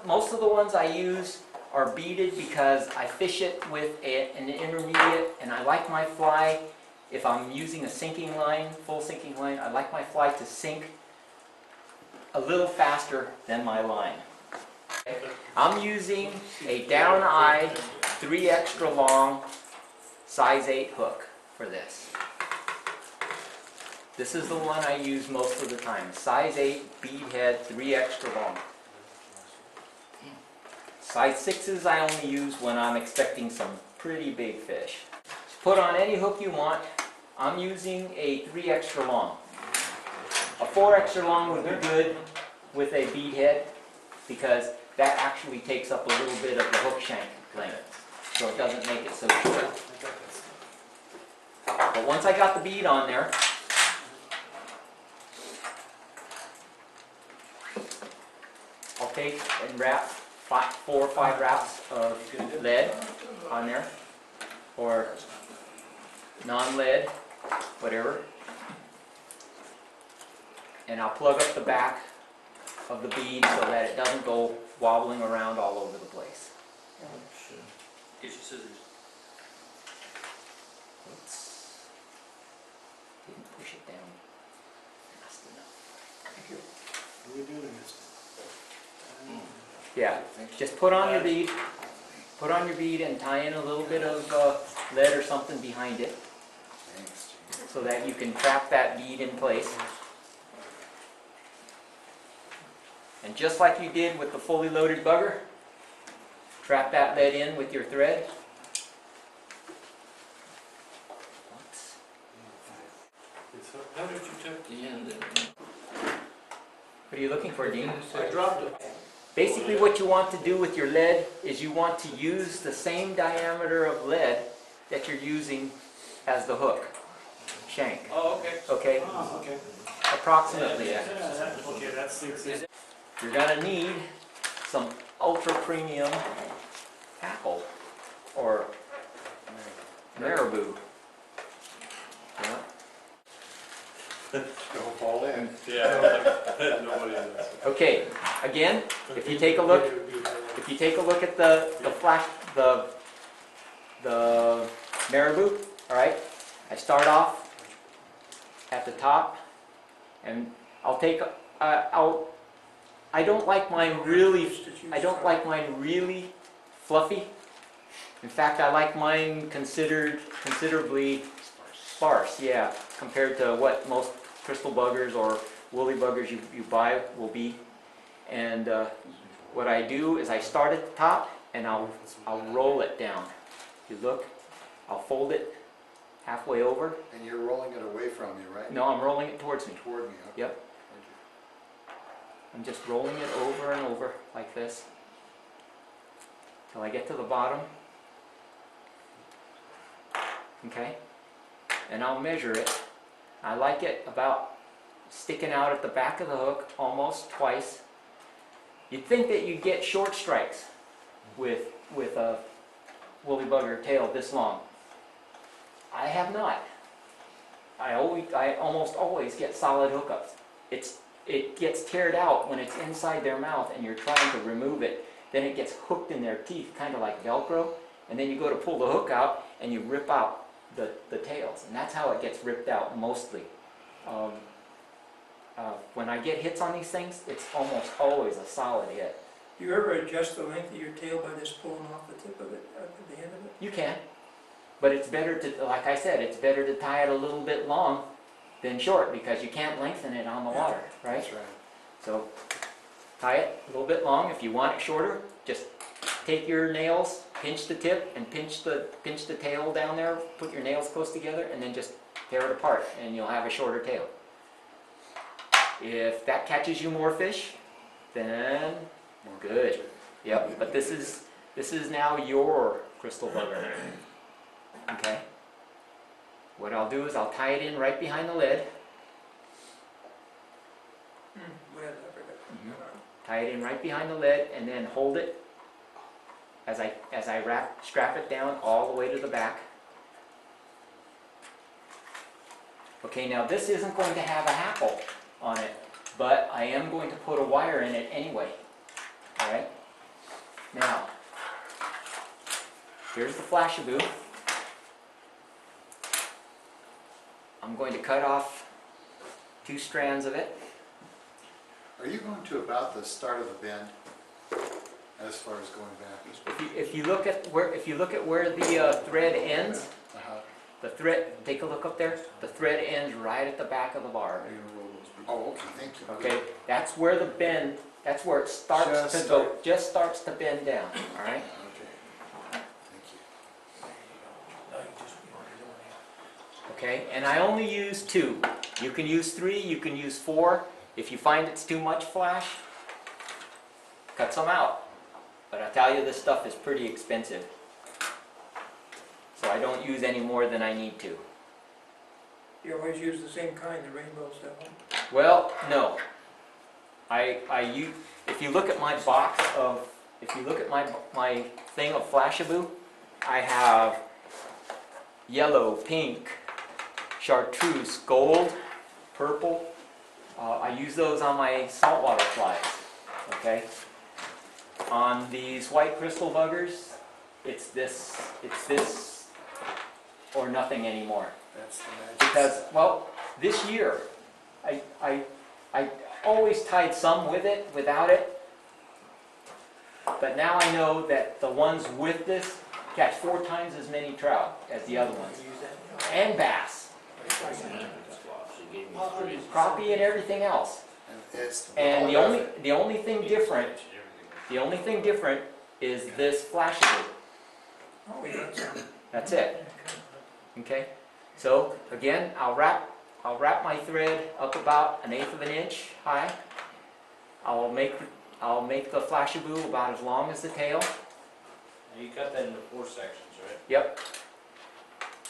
most of the ones I use are beaded because I fish it with an intermediate, and I like my fly, if I'm using a sinking line, full sinking line, I like my fly to sink a little faster than my line. Okay. I'm using a down-eyed 3 extra long size 8 hook for this. This is the one I use most of the time. Size 8 bead head, 3 extra long. Size 6s I only use when I'm expecting some pretty big fish. Put on any hook you want. I'm using a 3 extra long. A 4 extra long would be good with a bead head because that actually takes up a little bit of the hook shank length, so it doesn't make it so short. But once I got the bead on there, I'll take and wrap 4 or 5 wraps of lead on there, or non-lead, whatever, and I'll plug up the back of the bead so that it doesn't go wobbling around all over the place. Get your scissors. Oops. Didn't push it down fast enough. What are we doing this? Yeah, just put on your bead. Put on your bead and tie in a little bit of lead or something behind it so that you can trap that bead in place. And just like you did with the fully loaded bugger, trap that lead in with your thread. Oops. How did you tuck the end in? What are you looking for, Dean? I dropped it. Basically what you want to do with your lead is you want to use the same diameter of lead that you're using as the hook shank. Oh, okay. Okay? Oh, okay. Approximately. Okay, that's 6 inches. You're going to need some ultra premium tackle or marabou. Yeah. Don't fall in. Yeah, nobody knows. Okay, again, if you take a look at the marabou, all right, I start off at the top, and I'll take I don't like mine really fluffy. In fact, I like mine considerably sparse, yeah, compared to what most crystal buggers or woolly buggers you buy will be. And what I do is I start at the top and I'll roll it down. You look, I'll fold it halfway over. And you're rolling it away from you, right? No, I'm rolling it towards me. Toward me, okay. Yep. I'm just rolling it over and over like this till I get to the bottom. Okay? And I'll measure it. I like it about sticking out at the back of the hook almost twice. You'd think that you'd get short strikes with a woolly bugger tail this long. I have not. I almost always get solid hookups. It gets teared out when it's inside their mouth and you're trying to remove it. Then it gets hooked in their teeth, kind of like Velcro. And then you go to pull the hook out and you rip out the tails. And that's how it gets ripped out mostly. When I get hits on these things, it's almost always a solid hit. Do you ever adjust the length of your tail by just pulling off the tip of it, at the end of it? You can. But it's better to, like I said, it's better to tie it a little bit long than short because you can't lengthen it on the water, right? That's right. So tie it a little bit long. If you want it shorter, just take your nails, pinch the tip, and pinch the tail down there. Put your nails close together, and then just tear it apart, and you'll have a shorter tail. If that catches you more fish, then good. Yep. But this is now your crystal bugger. Okay. What I'll do is I'll tie it in right behind the lid. Tie it in right behind the lid, and then hold it as I strap it down all the way to the back. Okay, now this isn't going to have a hackle on it, but I am going to put a wire in it anyway. All right. Now, here's the Flashaboo. I'm going to cut off 2 strands of it. Are you going to about the start of the bend, as far as going back? If you look at where the thread ends, Uh-huh. the thread, take a look up there. The thread ends right at the back of the barb. Oh, okay, thank you. Okay, that's where the bend. That's where it starts to go. Just starts to bend down. All right. Okay, thank you. No, you just, you don't Okay, and I only use 2. You can use 3. You can use 4. If you find it's too much flash, cut some out. But I tell you, this stuff is pretty expensive. So I don't use any more than I need to. You always use the same kind, the rainbow stuff? Well, no. I use, if you look at my box of, if you look at my thing of Flashaboo, I have yellow, pink, chartreuse, gold, purple. I use those on my saltwater flies, okay? On these white crystal buggers, it's this or nothing anymore. That's the magic. Because, well, this year, I always tied some with it, without it. But now I know that the ones with this catch 4 times as many trout as the other ones. And bass, crappie and everything else. And it's And the only thing different is this Flashaboo. Oh, you got some. That's it. Okay? So again, I'll wrap my thread up about 1/8 of an inch high. I'll make the Flashaboo about as long as the tail. Now you cut that into 4 sections, right? Yep.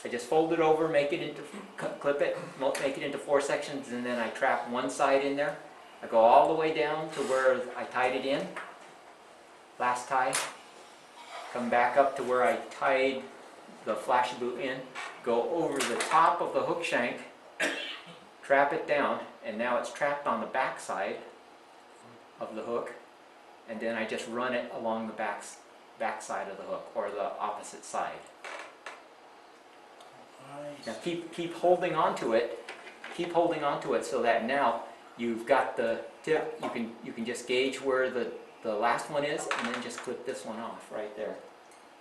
I just fold it over, make it into, clip it, make it into 4 sections, and then I trap one side in there. I go all the way down to where I tied it in, last tie. Come back up to where I tied the Flashaboo in, go over the top of the hook shank, trap it down, and now it's trapped on the back side of the hook, and then I just run it along the back side of the hook, or the opposite side. Now keep holding on to it, so that now you've got the tip. You can just gauge where the last one is, and then just clip this one off right there.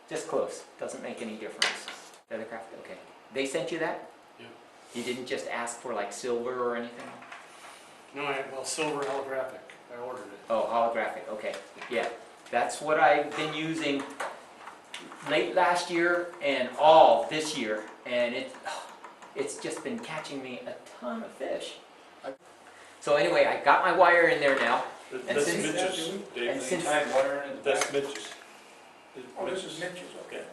Just close, doesn't make any difference. Feathercraft, okay. They sent you that? Yeah. You didn't just ask for like silver or anything? No, well, silver holographic, I ordered it. Oh, holographic, okay. Yeah, that's what I've been using late last year and all this year, and it's just been catching me a ton of fish. So anyway, I got my wire in there now. And That's since- Mitch's, and Dave. since- You tied wire in at the That's back? Mitch's. Oh, this is Mitch's, okay.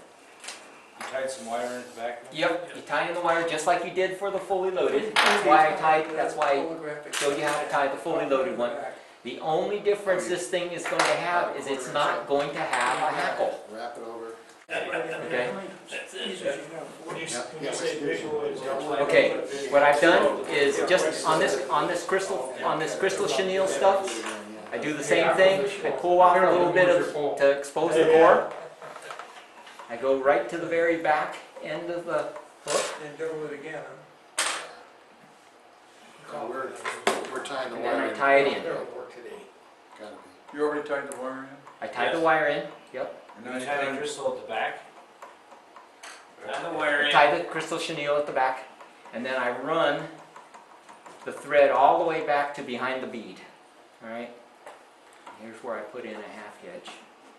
You tied some wire in at the back? Yep, you tie in the wire just like you did for the fully loaded. That's why I Holographic. showed you how to tie the fully loaded one. The only difference this thing is going to have is it's not going to have a hackle. Wrap it over. Okay. Pieces you have. When you, Yeah, when you yeah, say we do. visual, it's Okay, what I've done is just on this crystal chenille stuff, I do the same thing. I pull off a little bit to expose the core. I go right to the very back end of the hook, And double it again, huh? We're tying the and wire then I in. tie it in. Gotta be. You already tied the wire in? I tie the wire in, yep. And now You you tied the tied crystal at the back? Tie the wire I in. tie the crystal chenille at the back, and then I run the thread all the way back to behind the bead. All right. Here's where I put in a half hitch,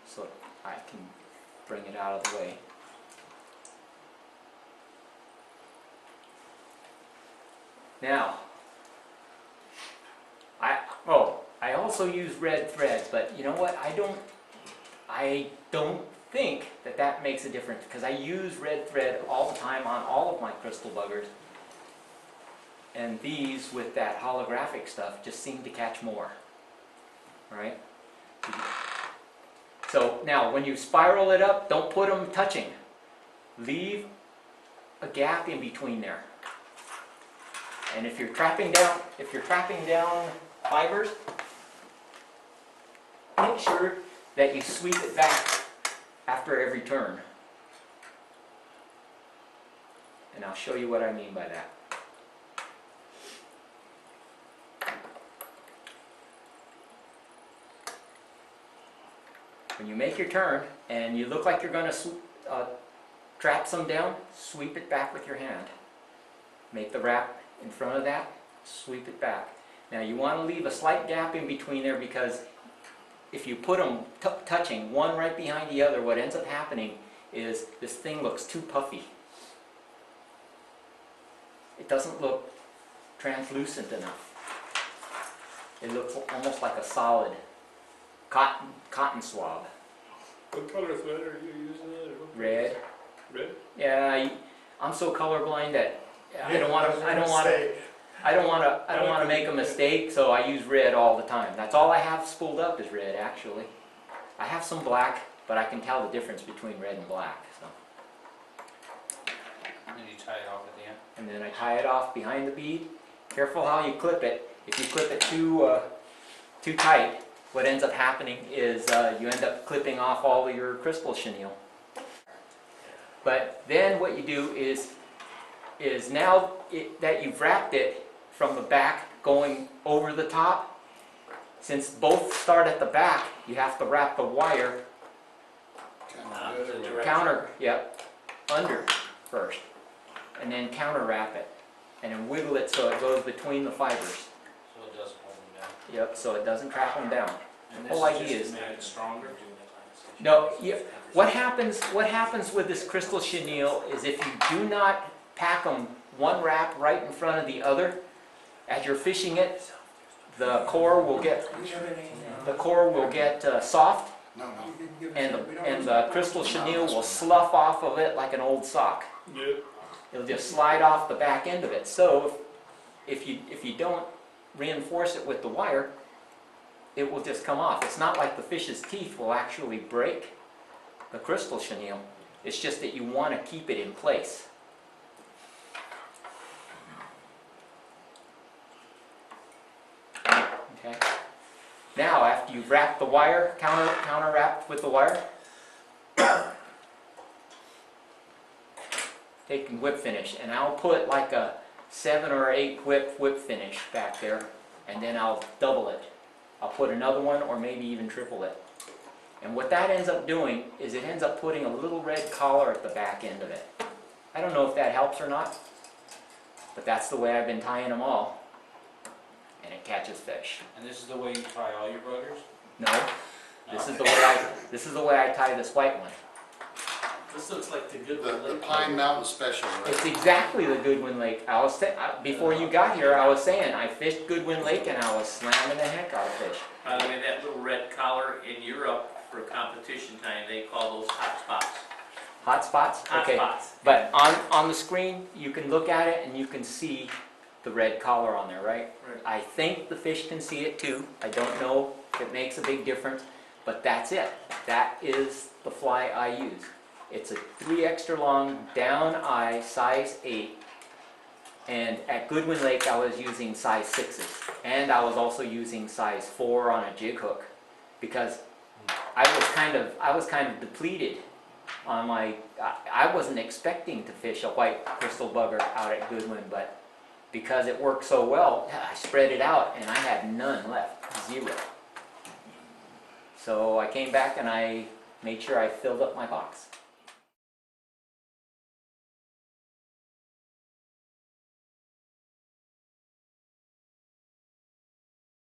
so I can bring it out of the way. Now, I also use red thread, but you know what? I don't think that makes a difference, because I use red thread all the time on all of my crystal buggers. And these, with that holographic stuff, just seem to catch more. All right? So now, when you spiral it up, don't put them touching. Leave a gap in between there. And if you're trapping down fibers, make sure that you sweep it back after every turn. And I'll show you what I mean by that. When you make your turn and you look like you're going to trap some down, sweep it back with your hand. Make the wrap in front of that, sweep it back. Now you want to leave a slight gap in between there, because if you put them touching one right behind the other, what ends up happening is this thing looks too puffy. It doesn't look translucent enough. It looks almost like a solid cotton swab. What color thread are you using there? Red. Red? Yeah, I'm so colorblind that I don't want to make a mistake, so I use red all the time. That's all I have spooled up is red, actually. I have some black, but I can tell the difference between red and black. So. And then you tie it off at the end. And then I tie it off behind the bead. Careful how you clip it. If you clip it too tight, what ends up happening is you end up clipping off all of your crystal chenille. But then what you do is now that you've wrapped it from the back going over the top, since both start at the back, you have to wrap the wire under first, and then counter wrap it, and then wiggle it so it goes between the fibers. So it doesn't hold them down. Yep, so it doesn't trap them down. And The this whole is idea just is to make it stronger? no. What happens with this crystal chenille is if you do not pack them one wrap right in front of the other, as you're fishing it, the core will get soft, No, no. and the crystal chenille will slough off of it like an old sock. Yep. It'll just slide off the back end of it. So if you don't reinforce it with the wire, it will just come off. It's not like the fish's teeth will actually break the crystal chenille. It's just that you want to keep it in place. Okay. Now, after you've wrapped the wire, counter wrapped with the wire, take and whip finish, and I'll put like a 7 or 8 whip finish back there, and then I'll double it. I'll put another one or maybe even triple it. And what that ends up doing is it ends up putting a little red collar at the back end of it. I don't know if that helps or not, but that's the way I've been tying them all, and it catches fish. And this is the way you tie all your buggers? No, this is the way I tie this white one. This looks like the good The one. Pine Mountain Special, It's right? exactly the Goodwin Lake. Before you got here, I was saying I fished Goodwin Lake and I was slamming the heck out of fish. By the way, that little red collar in Europe for competition time, they call those hot spots. Hot spots? Hot Okay. spots. But on the screen, you can look at it and you can see the red collar on there, right? Right. I think the fish can see it too. I don't know if it makes a big difference, but that's it. That is the fly I use. It's a 3 extra long down eye, size 8. And at Goodwin Lake, I was using size 6s. And I was also using size 4 on a jig hook, because I was kind of depleted on my. I wasn't expecting to fish a white crystal bugger out at Goodwin, but because it worked so well, I spread it out and I had none left, 0. So I came back and I made sure I filled up my box.